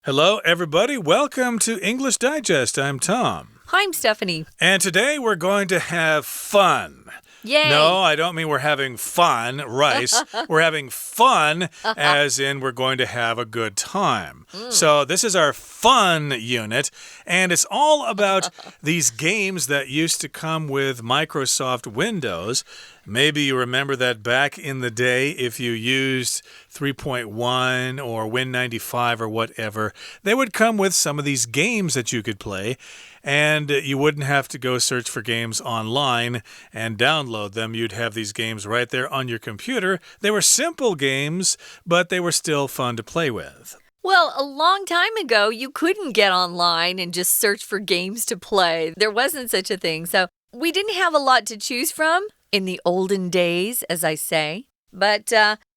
Hello, everybody. Welcome to English Digest. I'm Tom. Hi, I'm Stephanie. And today we're going to have fun. Yay! No, I don't mean we're having fun, rice. We're having fun, as in we're going to have a good time. So this is our fun unit, and it's all about these games that used to come with Microsoft Windows. Maybe you remember that back in the day, if you used 3.1 or Win95 or whatever, they would come with some of these games that you could play, and you wouldn't have to go search for games online and download them. You'd have these games right there on your computer. They were simple games, but they were still fun to play with. Well, a long time ago, you couldn't get online and just search for games to play. There wasn't such a thing, so we didn't have a lot to choose from. In the olden days, as I say. But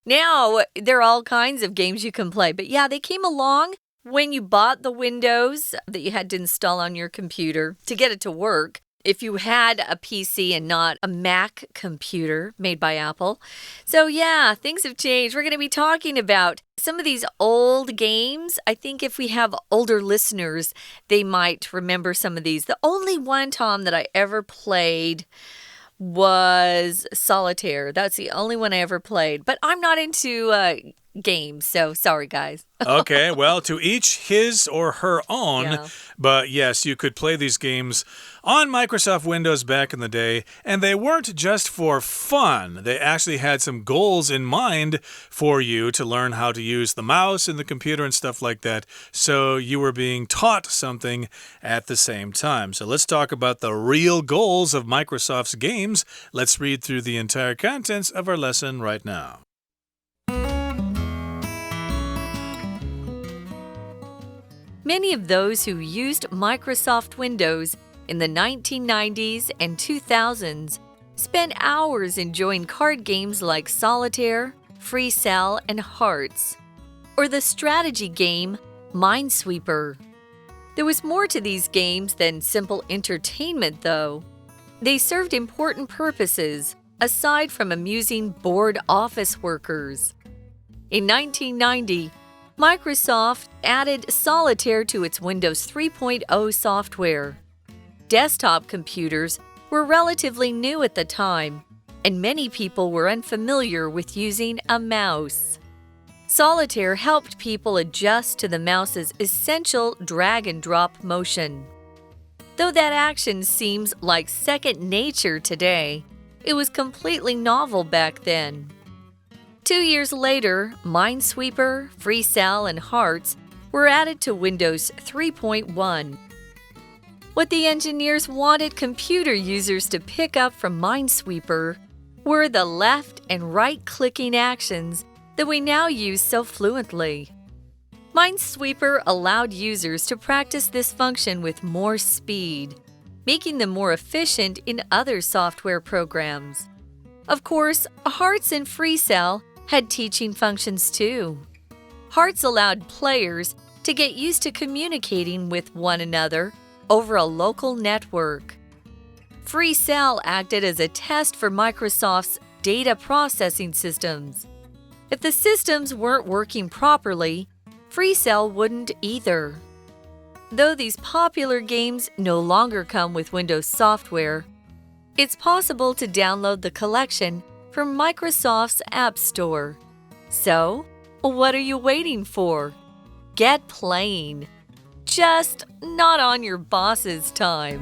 now there are all kinds of games you can play. But yeah, they came along when you bought the Windows that you had to install on your computer to get it to work. If you had a PC and not a Mac computer made by Apple. So yeah, things have changed. We're going to be talking about some of these old games. I think if we have older listeners, they might remember some of these. The only one, Tom, that I ever played was Solitaire. That's the only one I ever played. But I'm not into games, so sorry, guys. Okay, well, to each his or her own. Yeah. But yes, you could play these games on Microsoft Windows back in the day, and they weren't just for fun. They actually had some goals in mind for you to learn how to use the mouse and the computer and stuff like that, so you were being taught something at the same time. So let's talk about the real goals of Microsoft's games. Let's read through the entire contents of our lesson right now. Many of those who used Microsoft Windows in the 1990s and 2000s spent hours enjoying card games like Solitaire, Free Cell, and Hearts, or the strategy game Minesweeper. There was more to these games than simple entertainment, though. They served important purposes, aside from amusing bored office workers. In 1990, Microsoft added Solitaire to its Windows 3.0 software. Desktop computers were relatively new at the time, and many people were unfamiliar with using a mouse. Solitaire helped people adjust to the mouse's essential drag-and-drop motion. Though that action seems like second nature today, it was completely novel back then. 2 years later, Minesweeper, Free Cell, and Hearts were added to Windows 3.1. What the engineers wanted computer users to pick up from Minesweeper were the left and right-clicking actions that we now use so fluently. Minesweeper allowed users to practice this function with more speed, making them more efficient in other software programs. Of course, Hearts and Free Cell had teaching functions too. Hearts allowed players to get used to communicating with one another over a local network. Free Cell acted as a test for Microsoft's data processing systems. If the systems weren't working properly, Free Cell wouldn't either. Though these popular games no longer come with Windows software, it's possible to download the collection from Microsoft's App Store. So, what are you waiting for? Get playing. Just not on your boss's time.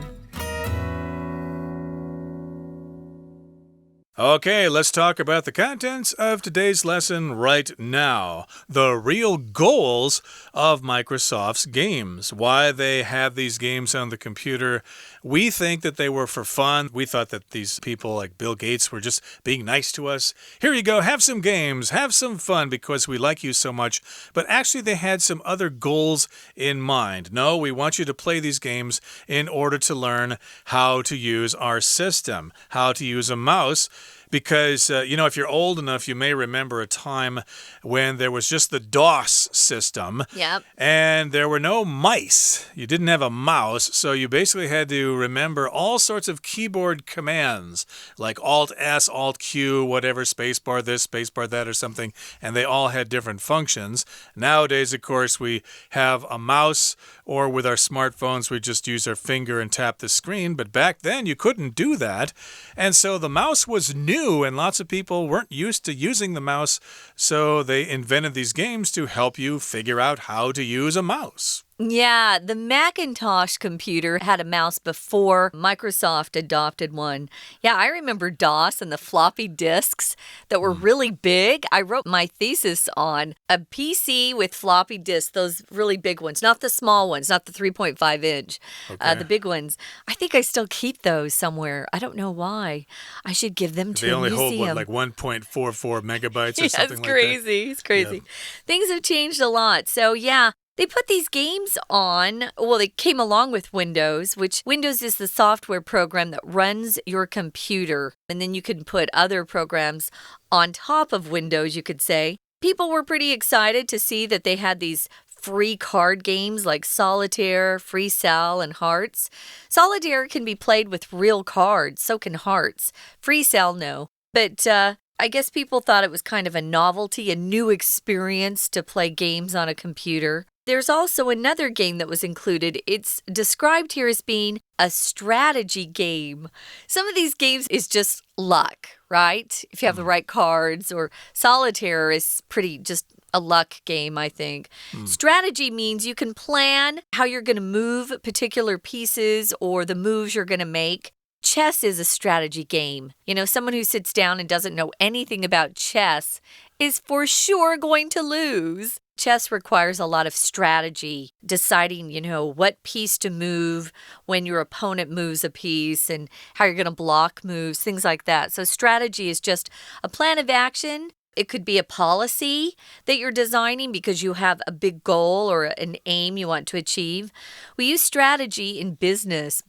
Okay, let's talk about the contents of today's lesson right now. The real goals of Microsoft's games. Why they have these games on the computer. We think that they were for fun. We thought that these people like Bill Gates were just being nice to us. Here you go, have some games, have some fun because we like you so much. But actually they had some other goals in mind. No, we want you to play these games in order to learn how to use our system, how to use a mouse. because, if you're old enough, you may remember a time when there was just the DOS system. Yep. And there were no mice. You didn't have a mouse, so you basically had to remember all sorts of keyboard commands, like Alt-S, Alt-Q, whatever, spacebar this, spacebar that, or something, and they all had different functions. Nowadays, of course, we have a mouse, or with our smartphones, we just use our finger and tap the screen, but back then you couldn't do that. And so the mouse was new, and lots of people weren't used to using the mouse, so they invented these games to help you figure out how to use a mouse. Yeah, the Macintosh computer had a mouse before Microsoft adopted one. Yeah, I remember DOS and the floppy disks that were really big. I wrote my thesis on a PC with floppy disks, those really big ones, not the small ones, not the 3.5 inch, the big ones. I think I still keep those somewhere. I don't know why. I should give them to a museum. They only hold, like 1.44 megabytes or something like that? It's crazy. Yeah. Things have changed a lot. So, yeah. They put these games on, well, they came along with Windows, which Windows is the software program that runs your computer. And then you can put other programs on top of Windows, you could say. People were pretty excited to see that they had these free card games like Solitaire, Free Cell, and Hearts. Solitaire can be played with real cards, so can Hearts. Free Cell, no. But I guess people thought it was kind of a novelty, a new experience to play games on a computer. There's also another game that was included. It's described here as being a strategy game. Some of these games is just luck, right? If you have the right cards, or Solitaire is pretty just a luck game, I think. Strategy means you can plan how you're going to move particular pieces or the moves you're going to make. Chess is a strategy game. Someone who sits down and doesn't know anything about chess is for sure going to lose. Chess requires a lot of strategy, deciding, what piece to move when your opponent moves a piece and how you're going to block moves, things like that. So strategy is just a plan of action. It could be a policy that you're designing because you have a big goal or an aim you want to achieve. We use strategy in business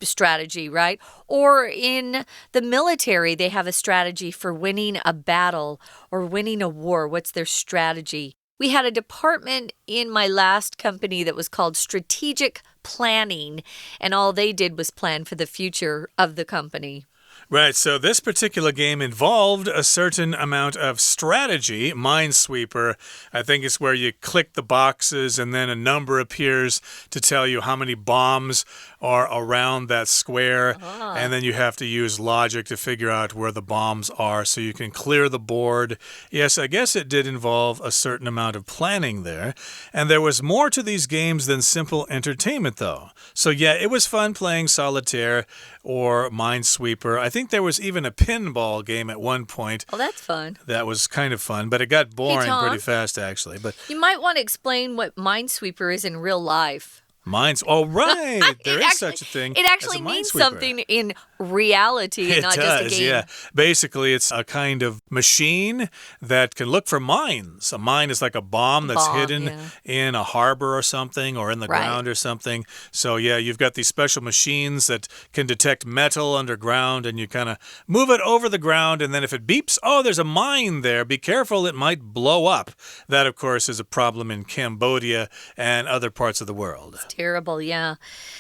strategy, right? Or in the military, they have a strategy for winning a battle or winning a war. What's their strategy? We had a department in my last company that was called strategic planning, and all they did was plan for the future of the company. Right, so this particular game involved a certain amount of strategy. Minesweeper, I think, is where you click the boxes and then a number appears to tell you how many bombs are around that square. And then you have to use logic to figure out where the bombs are so you can clear the board. Yes, I guess it did involve a certain amount of planning there. And there was more to these games than simple entertainment, though. So yeah, it was fun playing Solitaire or Minesweeper. I think there was even a pinball game at one point. Oh, that's fun. That was kind of fun, but it got boring pretty fast, actually. But you might want to explain what Minesweeper is in real life. Oh, right. There is such a thing. It actually means something in reality and not just a game. Yeah. Basically, it's a kind of machine that can look for mines. A mine is like a bomb that's hidden in a harbor or something, or in the ground or something. So, yeah, you've got these special machines that can detect metal underground, and you kind of move it over the ground, and then if it beeps, oh, there's a mine there. Be careful, it might blow up. That, of course, is a problem in Cambodia and other parts of the world. Terrible, yeah.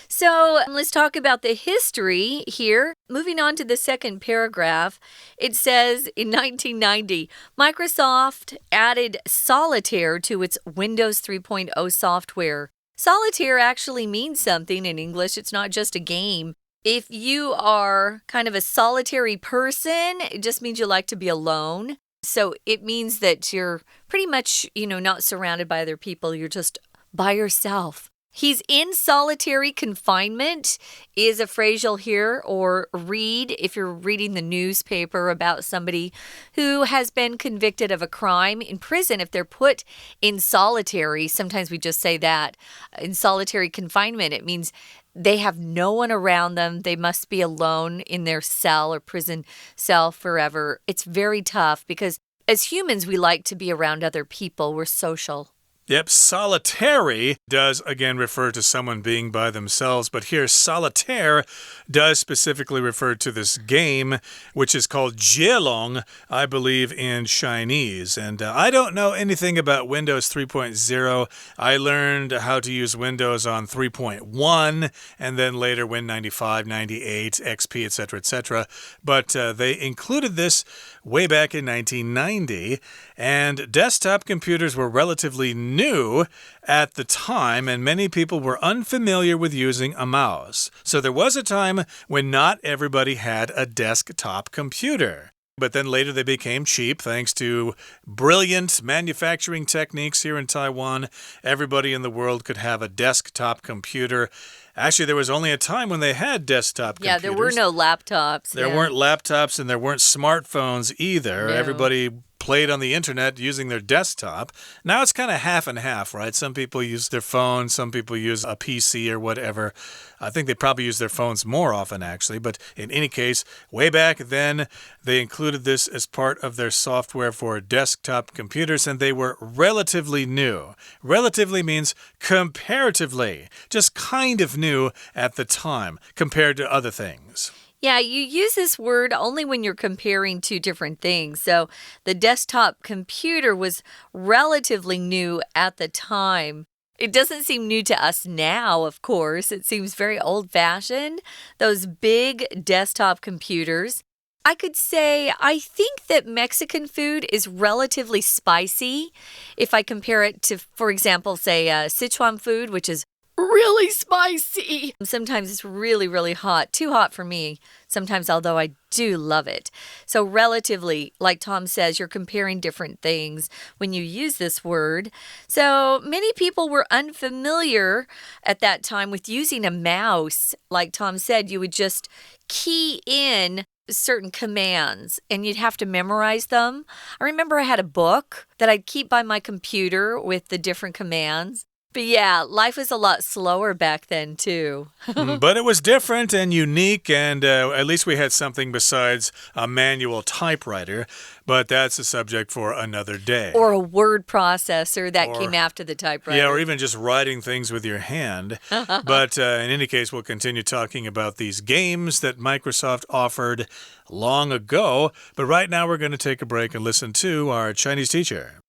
So let's talk about the history here. Moving on to the second paragraph, it says in 1990, Microsoft added Solitaire to its Windows 3.0 software. Solitaire actually means something in English. It's not just a game. If you are kind of a solitary person, it just means you like to be alone. So it means that you're pretty much, not surrounded by other people. You're just by yourself. He's in solitary confinement is a phrase you'll hear or read if you're reading the newspaper about somebody who has been convicted of a crime in prison. If they're put in solitary, sometimes we just say that, in solitary confinement, it means they have no one around them. They must be alone in their cell or prison cell forever. It's very tough because as humans, we like to be around other people. We're social. Yep, solitary does again refer to someone being by themselves, but here solitaire does specifically refer to this game, which is called jielong, I believe, in Chinese. And I don't know anything about Windows 3.0. I learned how to use Windows on 3.1, and then later Win 95, 98, XP, etc., etc. But they included this way back in 1990, and desktop computers were relatively new at the time, and many people were unfamiliar with using a mouse. So there was a time when not everybody had a desktop computer. But then later they became cheap thanks to brilliant manufacturing techniques here in Taiwan. Everybody in the world could have a desktop computer. Actually, there was only a time when they had desktop computers. Yeah, there were no laptops. There weren't laptops and there weren't smartphones either. No. Everybody played on the internet using their desktop. Now it's kind of half and half, right? Some people use their phone, some people use a PC or whatever. I think they probably use their phones more often, actually. But in any case, way back then, they included this as part of their software for desktop computers, and they were relatively new. Relatively means comparatively, just kind of new at the time compared to other things. Yeah, you use this word only when you're comparing two different things. So the desktop computer was relatively new at the time. It doesn't seem new to us now, of course. It seems very old-fashioned, those big desktop computers. I could say I think that Mexican food is relatively spicy if I compare it to, for example, say Sichuan food, which is really spicy. Sometimes it's really, really hot. Too hot for me sometimes, although I do love it. So relatively, like Tom says, you're comparing different things when you use this word. So many people were unfamiliar at that time with using a mouse. Like Tom said, you would just key in certain commands and you'd have to memorize them. I remember I had a book that I'd keep by my computer with the different commands. But yeah, life was a lot slower back then, too. But it was different and unique, and at least we had something besides a manual typewriter. But that's a subject for another day. Or a word processor that came after the typewriter. Yeah, or even just writing things with your hand. But in any case, we'll continue talking about these games that Microsoft offered long ago. But right now, we're going to take a break and listen to our Chinese teacher.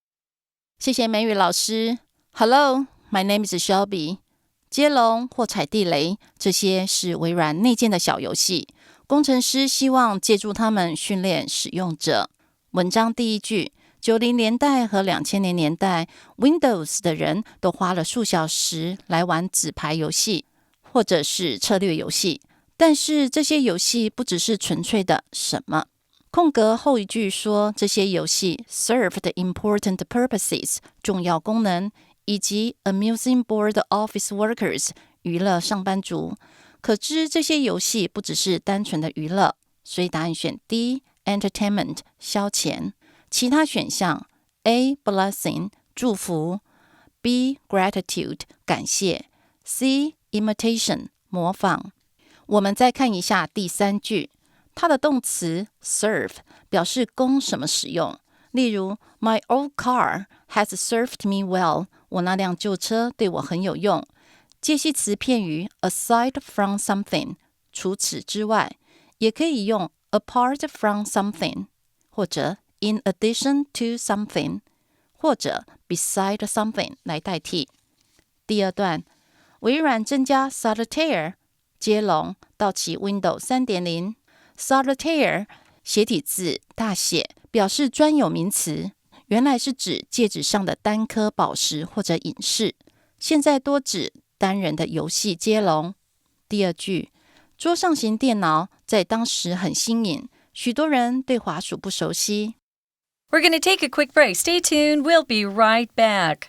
谢谢美语老师。Hello.My name is Shelby. 接龙或踩地雷，这些是微软内建的小游戏。工程师希望借助它们训练使用者。文章第一句：90年代和2000年代 ，Windows 的人都花了数小时来玩纸牌游戏，或者是策略游戏。但是这些游戏不只是纯粹的什么。空格后一句说，这些游戏 served important purposes 重要功能。以及 amusing bored office workers 娱乐上班族，可知这些游戏不只是单纯的娱乐，所以答案选 D entertainment 消遣。其他选项 A blessing 祝福 B gratitude 感谢 C imitation 模仿。我们再看一下第三句，它的动词 serve 表示供什么使用，例如 My old car has served me well我那辆旧车对我很有用。介系词片语 aside from something 除此之外，也可以用 apart from something 或者 in addition to something 或者 beside something 来代替。第二段，微软增加 solitaire 接龙到其 Windows 3.0 solitaire 斜体字大写表示专有名词，原来是指戒指上的单颗宝石或者隐士，现在多指单人的游戏接龙。第二句，桌上型电脑在当时很新颖，许多人对滑鼠不熟悉。We're going to take a quick break. Stay tuned. We'll be right back.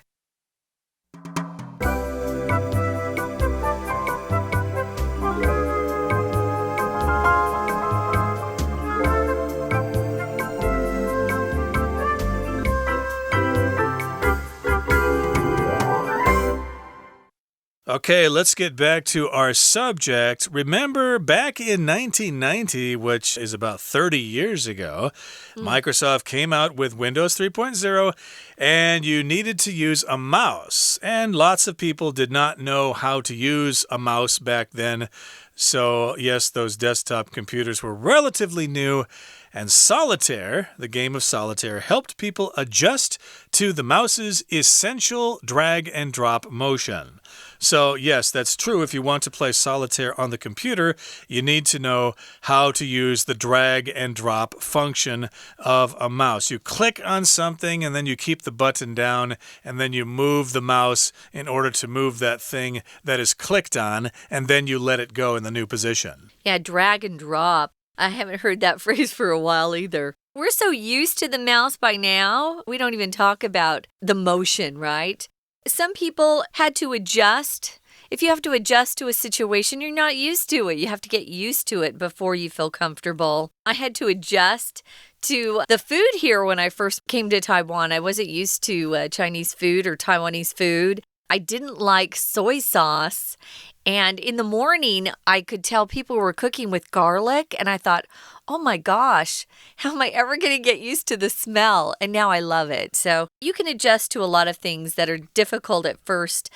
Okay, let's get back to our subject. Remember, back in 1990, which is about 30 years ago, Microsoft came out with Windows 3.0, and you needed to use a mouse. And lots of people did not know how to use a mouse back then. So, yes, those desktop computers were relatively new. And Solitaire, the game of Solitaire, helped people adjust to the mouse's essential drag and drop motion. So, yes, that's true. If you want to play Solitaire on the computer, you need to know how to use the drag and drop function of a mouse. You click on something, and then you keep the button down, and then you move the mouse in order to move that thing that is clicked on, and then you let it go in the new position. Yeah, drag and drop. I haven't heard that phrase for a while either. We're so used to the mouse by now, we don't even talk about the motion, right? Some people had to adjust. If you have to adjust to a situation, you're not used to it. You have to get used to it before you feel comfortable. I had to adjust to the food here when I first came to Taiwan. I wasn't used to Chinese food or Taiwanese food. I didn't like soy sauce. And in the morning, I could tell people were cooking with garlic. And I thought, oh my gosh, how am I ever going to get used to the smell? And now I love it. So you can adjust to a lot of things that are difficult at first.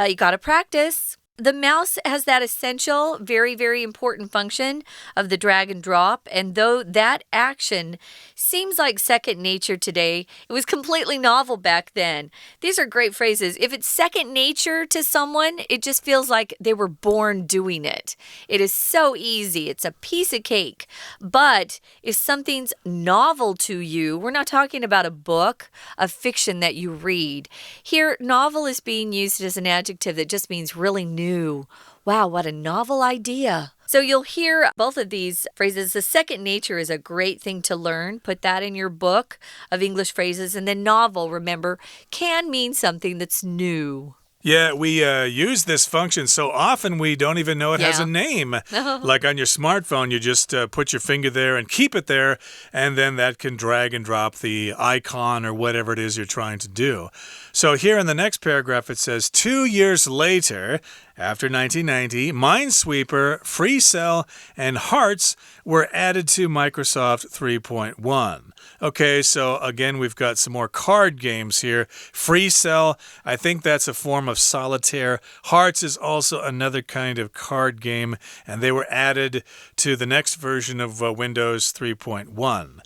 You got to practice. The mouse has that essential, very, very important function of the drag and drop. And though that action seems like second nature today, it was completely novel back then. These are great phrases. If it's second nature to someone, it just feels like they were born doing it. It is so easy. It's a piece of cake. But if something's novel to you, we're not talking about a book of fiction that you read. Here, novel is being used as an adjective that just means really new. Wow, what a novel idea. So you'll hear both of these phrases. The second nature is a great thing to learn. Put that in your book of English phrases. And then novel, remember, can mean something that's new. Yeah, we use this function so often we don't even know it has a name. Like on your smartphone, you just put your finger there and keep it there, and then that can drag and drop the icon or whatever it is you're trying to do. So here in the next paragraph, it says, 2 years later, after 1990, Minesweeper, FreeCell, and Hearts were added to Microsoft 3.1. Okay, so again, we've got some more card games here. FreeCell, I think that's a form of solitaire. Hearts is also another kind of card game, and they were added to the next version of Windows 3.1.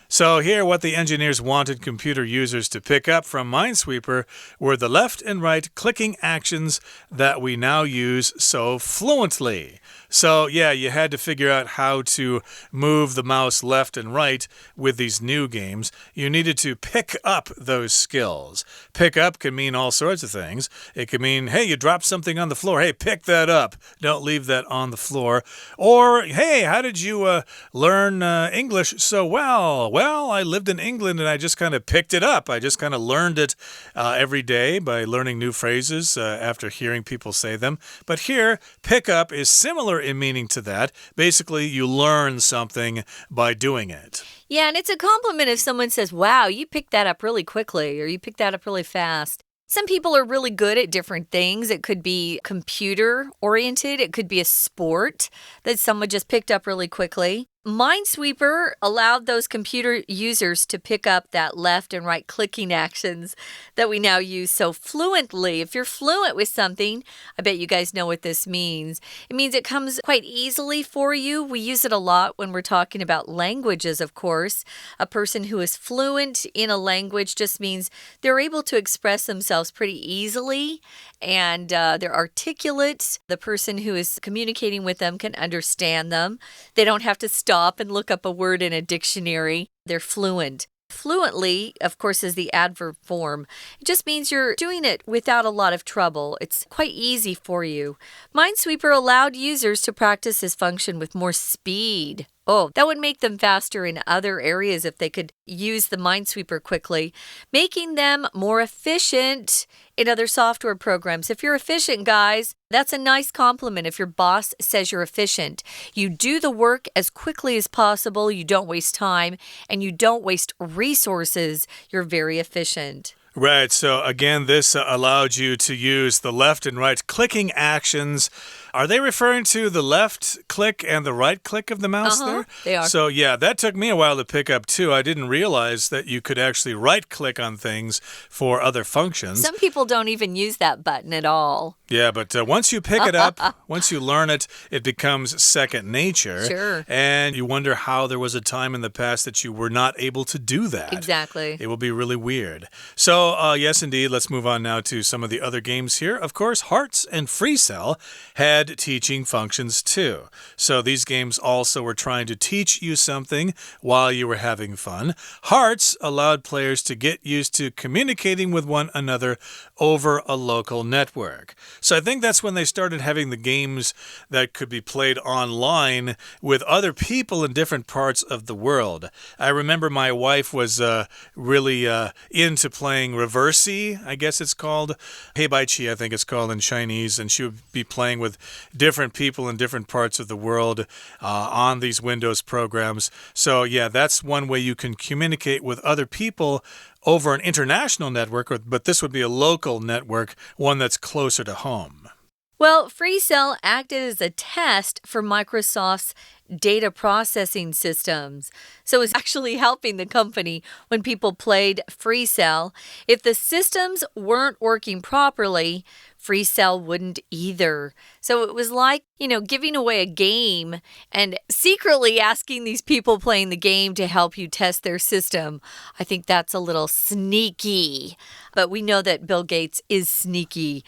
So here, what the engineers wanted computer users to pick up from Minesweeper were the left and right clicking actions that we now use so fluently. So yeah, you had to figure out how to move the mouse left and right with these new games. You needed to pick up those skills. Pick up can mean all sorts of things. It could mean, hey, you dropped something on the floor. Hey, pick that up. Don't leave that on the floor. Or, hey, how did you learn English so well? Well, I lived in England and I just kind of picked it up. I just kind of learned it every day by learning new phrases after hearing people say them. But here, pick up is similar in meaning to that. Basically, you learn something by doing it. Yeah, and it's a compliment if someone says, wow, you picked that up really quickly, or you picked that up really fast. Some people are really good at different things. It could be computer-oriented. It could be a sport that someone just picked up really quickly. Minesweeper allowed those computer users to pick up that left and right clicking actions that we now use so fluently. If you're fluent with something, I bet you guys know what this means. It means it comes quite easily for you. We use it a lot when we're talking about languages, of course. A person who is fluent in a language just means they're able to express themselves pretty easily and they're articulate. The person who is communicating with them can understand them. They don't have to stop and look up a word in a dictionary. They're fluent. Fluently, of course, is the adverb form. It just means you're doing it without a lot of trouble. It's quite easy for you. Minesweeper allowed users to practice this function with more speed. Oh, that would make them faster in other areas if they could use the Minesweeper quickly, making them more efficient in other software programs. If you're efficient, guys, that's a nice compliment if your boss says you're efficient. You do the work as quickly as possible, you don't waste time, and you don't waste resources. You're very efficient. Right. So again, this allowed you to use the left and right clicking actions. Are they referring to the left click and the right click of the mouse there? They are. So yeah, that took me a while to pick up too. I didn't realize that you could actually right click on things for other functions. Some people don't even use that button at all. Yeah, but once you pick it up, once you learn it, it becomes second nature. Sure. And you wonder how there was a time in the past that you were not able to do that. Exactly. It will be really weird. So, yes, indeed, let's move on now to some of the other games here. Of course, Hearts and Free Cell had teaching functions too. So these games also were trying to teach you something while you were having fun. Hearts allowed players to get used to communicating with one another over a local network. So I think that's when they started having the games that could be played online with other people in different parts of the world. I remember my wife was really into playing Reversey, I guess it's called. Heibaiqi, I think it's called in Chinese. And she would be playing with different people in different parts of the world on these Windows programs. So yeah, that's one way you can communicate with other people over an international network, but this would be a local network, one that's closer to home. Well, FreeCell acted as a test for Microsoft's data processing systems. So it's actually helping the company when people played FreeCell. If the systems weren't working properly, FreeCell wouldn't either. So it was like, giving away a game and secretly asking these people playing the game to help you test their system. I think that's a little sneaky. But we know that Bill Gates is sneaky.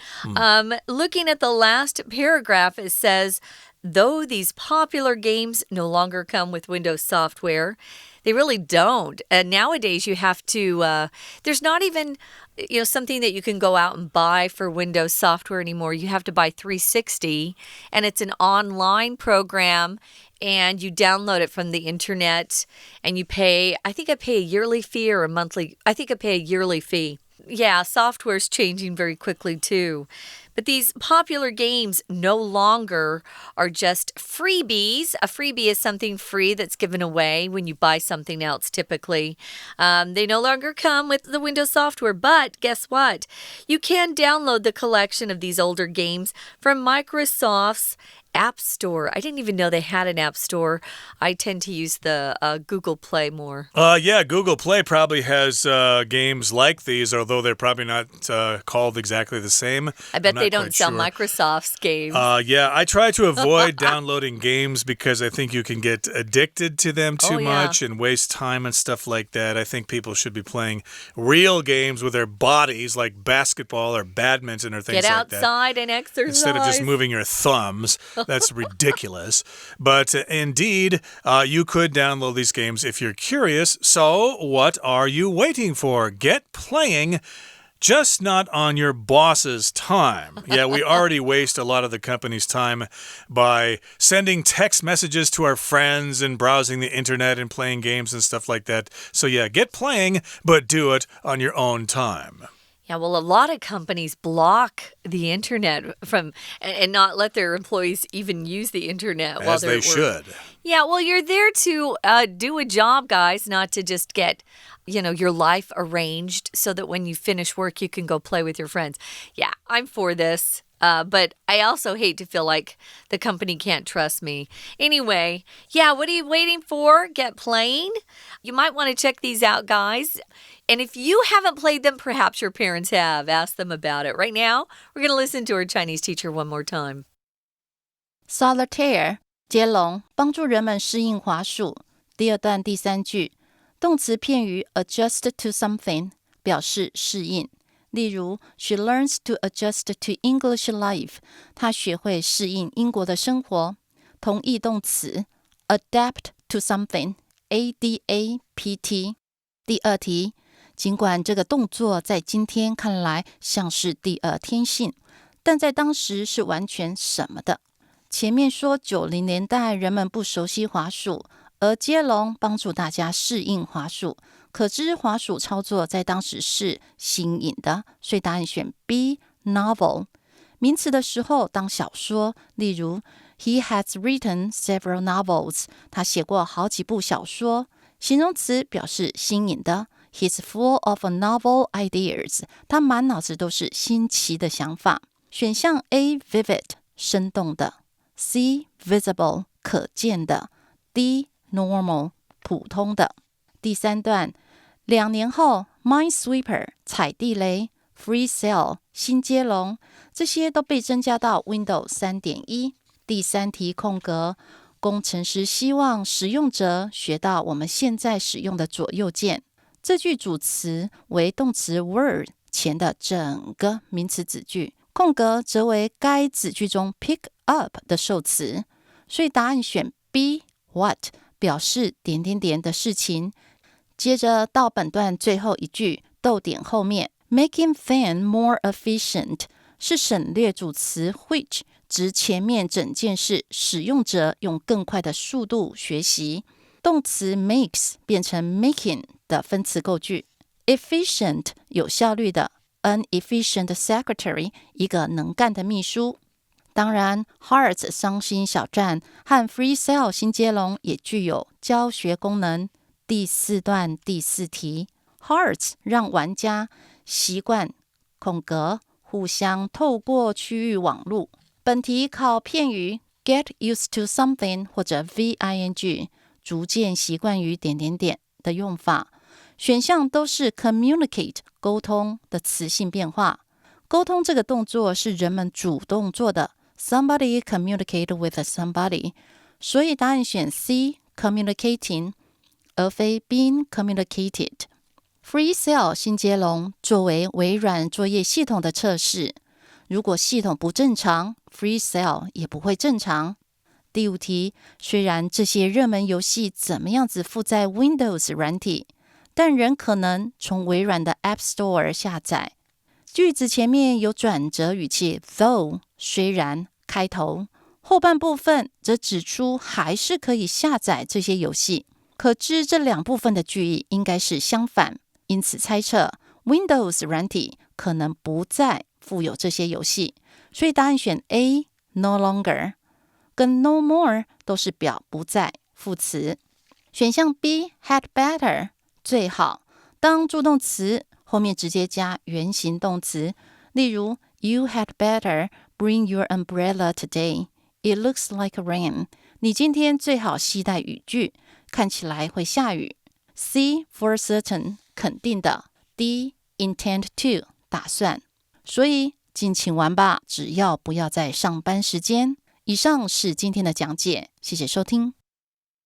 Looking at the last paragraph, it says, though these popular games no longer come with Windows software, they really don't. Nowadays, you have to, there's not even, something that you can go out and buy for Windows software anymore. You have to buy 360, and it's an online program, and you download it from the internet, and you pay, I think I pay a yearly fee or a monthly, I think I pay a yearly fee. Yeah, software's changing very quickly too. But these popular games no longer are just freebies. A freebie is something free that's given away when you buy something else, typically. They no longer come with the Windows software, but guess what? You can download the collection of these older games from Microsoft's App Store. I didn't even know they had an App Store. I tend to use the Google Play more. Yeah, Google Play probably has games like these, although they're probably not called exactly the same. I bet they don't sell Microsoft's games. Yeah, I try to avoid downloading games because I think you can get addicted to them too much and waste time and stuff like that. I think people should be playing real games with their bodies, like basketball or badminton or things like that. Get outside and exercise. Instead of just moving your thumbs. That's ridiculous. But indeed, you could download these games if you're curious. So what are you waiting for? Get playing. Just not on your boss's time. Yeah, we already waste a lot of the company's time by sending text messages to our friends and browsing the internet and playing games and stuff like that. So yeah, get playing, but do it on your own time. Yeah, well, a lot of companies block the internet and not let their employees even use the internet while they're at work. As they should. Yeah, well, you're there to do a job, guys, not to just get, your life arranged so that when you finish work, you can go play with your friends. Yeah, I'm for this. But I also hate to feel like the company can't trust me. Anyway, yeah, what are you waiting for? Get playing? You might want to check these out, guys. And if you haven't played them, perhaps your parents have. Ask them about it. Right now, we're going to listen to our Chinese teacher one more time. Solitaire 接龙，帮助人们适应滑鼠。第二段第三句，动词片语 adjust to something 表示适应。例如 She learns to adjust to English life. 她学会适应英国的生活。同义动词 adapt to something. A-D-A-P-T. 第二题，尽管这个动作在今天看来像是第二天性，但在当时是完全什么的。前面说90年代人们不熟悉滑鼠，而接龙帮助大家适应滑鼠，可知滑鼠操作在当时是新颖的，所以答案选 B, novel. 名词的时候当小说，例如 He has written several novels. 他写过好几部小说。形容词表示新颖的 He's full of novel ideas. 他满脑子都是新奇的想法。选项 A vivid 生动的， C visible 可见的， D normal 普通的。第三段，2年后 Minesweeper 踩地雷， Free Cell 新接龙，这些都被增加到 Windows 3.1。第三题空格，工程师希望使用者学到我们现在使用的左右键。这句主词为动词 word 前的整个名词子句，空格则为该子句中 pick up 的受词，所以答案选 B what 表示点点点的事情。接着到本段最后一句逗点后面 making fan more efficient 是省略主词 which 指前面整件事使用者用更快的速度学习，动词 makes 变成 making 的分词构句， efficient 有效率的， an efficient secretary 一个能干的秘书。当然 Hearts 伤心小站和 Free Cell 新接龙也具有教学功能。第4段第4题 Hearts 让玩家习惯空格互相透过区域网路。本题考片语 get used to something 或者 VING 逐渐习惯于点点点的用法，选项都是 communicate 沟通的词性变化。沟通这个动作是人们主动做的， somebody communicate with somebody， 所以答案选 C communicating 而非 being communicated。 Free Cell 新接龙作为微软作业系统的测试，如果系统不正常 Free Cell 也不会正常。第5题，虽然这些热门游戏怎么样子附在 Windows 软体，但仍可能从微软的 App Store 下载。句子前面有转折语气 though 虽然开头，后半部分则指出还是可以下载这些游戏，可知这2部分的句意应该是相反，因此猜测 Windows 软体可能不再附有这些游戏，所以答案选 A no longer 跟 no more 都是表不再副词。选项 B had better 最好，当助动词后面直接加原形动词，例如 You had better bring your umbrella today. It looks like rain. 你今天最好携带雨具，看起来会下雨。C for certain 肯定的， D intend to 打算。所以尽情玩吧，只要不要在上班时间。以上是今天的讲解，谢谢收听。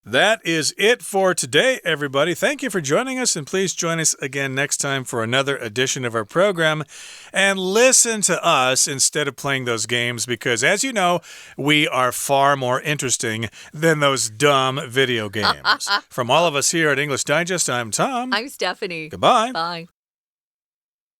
That is it for today, everybody. Thank you for joining us, and please join us again next time for another edition of our program. And listen to us instead of playing those games, because as you know, we are far more interesting than those dumb video games. From all of us here at English Digest, I'm Tom. I'm Stephanie. Goodbye. Bye.